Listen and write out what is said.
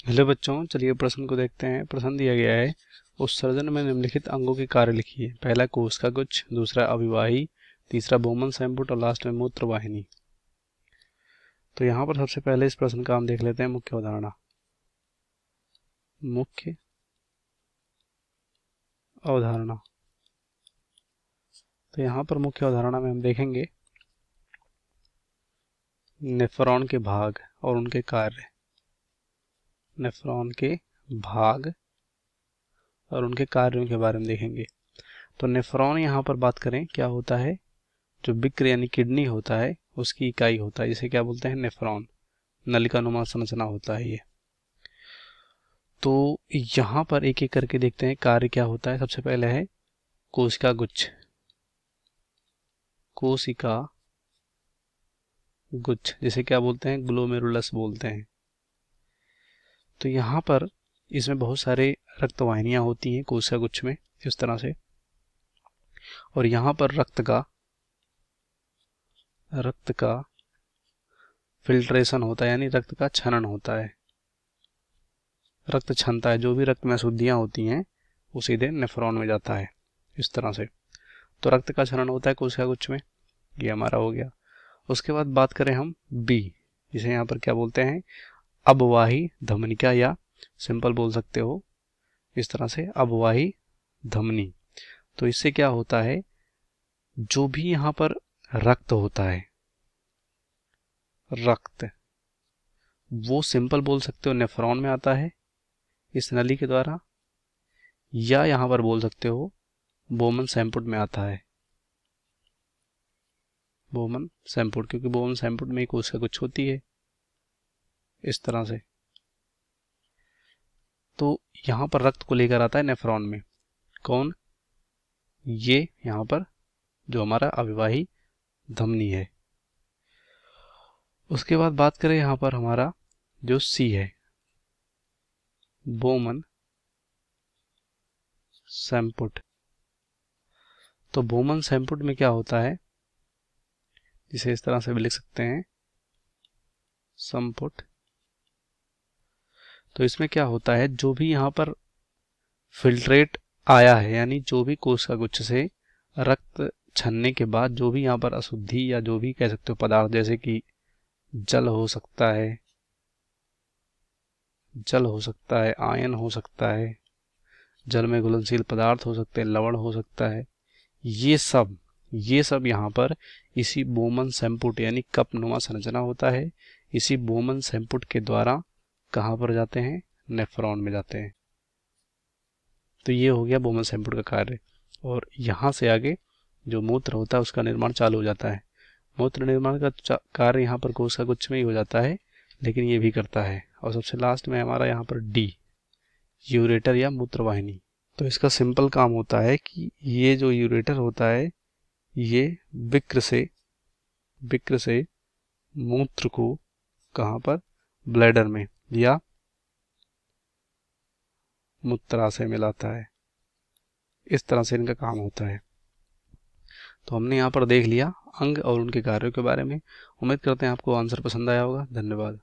Hello बच्चों, चलिए प्रश्न को देखते हैं। प्रश्न दिया गया है, उत्सर्जन में निम्नलिखित अंगों के कार्य लिखिए। पहला कोशिका गुच्छ, दूसरा अभिवाही, तीसरा बोमन संपुट और लास्ट में मूत्र वाहिनी। तो यहाँ पर सबसे पहले इस प्रश्न का हम देख लेते हैं मुख्य अवधारणा। मुख्य अवधारणा, तो यहाँ पर मुख्य अवधारणा में हम देखेंगे नेफ्रॉन के भाग और उनके कार्य। नेफ्रॉन के भाग और उनके कार्यों के बारे में देखेंगे। तो नेफ्रॉन यहाँ पर बात करें, क्या होता है, जो बिक्र यानी किडनी होता है उसकी इकाई होता है, जिसे क्या बोलते हैं, नेफ्रॉन। नलिका नुमा संरचना होता है ये। तो यहाँ पर एक एक करके देखते हैं कार्य क्या होता है। सबसे पहले है कोशिका गुच्छ। कोशिका गुच्छ जिसे क्या बोलते हैं, ग्लोमेरुलस बोलते हैं। तो यहाँ पर इसमें बहुत सारे रक्त वाहिनियां होती हैं कोशिका गुच्छ में, इस तरह से। और यहाँ पर रक्त का फिल्ट्रेशन होता है, यानी रक्त का छनन होता है। रक्त छनता है, जो भी रक्त में अशुद्धियां होती हैं वो सीधे नेफ्रॉन में जाता है, इस तरह से। तो रक्त का छनन होता है कोशिका गुच्छ में, ये हमारा हो गया। उसके बाद बात करें हम बी, जिसे यहाँ पर क्या बोलते हैं, अपवाही धमनिका, या सिंपल बोल सकते हो इस तरह से, अपवाही धमनी। तो इससे क्या होता है, जो भी यहाँ पर रक्त होता है, रक्त, वो सिंपल बोल सकते हो नेफ्रॉन में आता है इस नली के द्वारा, या यहाँ पर बोल सकते हो बोमन सैम्पुट में आता है। बोमन सैम्पुट, क्योंकि बोमन सैम्पुट में ही कोशिका गुच्छ होती है, इस तरह से। तो यहाँ पर रक्त को लेकर आता है नेफ्रॉन में कौन, ये यहाँ पर जो हमारा अविवाही धमनी है। उसके बाद बात करें यहाँ पर हमारा जो सी है, बोमन सैम्पुट। तो बोमन सैम्पुट में क्या होता है, जिसे इस तरह से भी लिख सकते हैं संपुट। तो इसमें क्या होता है, जो भी यहाँ पर फिल्ट्रेट आया है, यानी जो भी कोशिका गुच्छ से रक्त छनने के बाद जो भी यहाँ पर अशुद्धि या जो भी कह सकते हो पदार्थ, जैसे कि जल हो सकता है, आयन हो सकता है, जल में घुलनशील पदार्थ हो सकते हैं, लवण हो सकता है, ये सब यहाँ पर इसी बोमन सैम्पुट यानी कप नुमा संरचना होता है, इसी बोमन सैम्पुट के द्वारा कहाँ पर जाते हैं, नेफ्रॉन में जाते हैं। तो ये हो गया बोमन सैम्पुट का कार्य। और यहाँ से आगे जो मूत्र होता है उसका निर्माण चालू हो जाता है। मूत्र निर्माण का कार्य यहाँ पर कोशिका गुच्छ में ही हो जाता है, लेकिन ये भी करता है। और सबसे लास्ट में हमारा यहाँ पर डी, यूरेटर या मूत्रवाहिनी। तो इसका सिंपल काम होता है कि ये जो यूरेटर होता है, ये विक्र से मूत्र को कहाँ पर, ब्लैडर में या मूत्राशय में लाता है। इस तरह से इनका काम होता है। तो हमने यहाँ पर देख लिया अंग और उनके कार्यों के बारे में। उम्मीद करते हैं आपको आंसर पसंद आया होगा। धन्यवाद।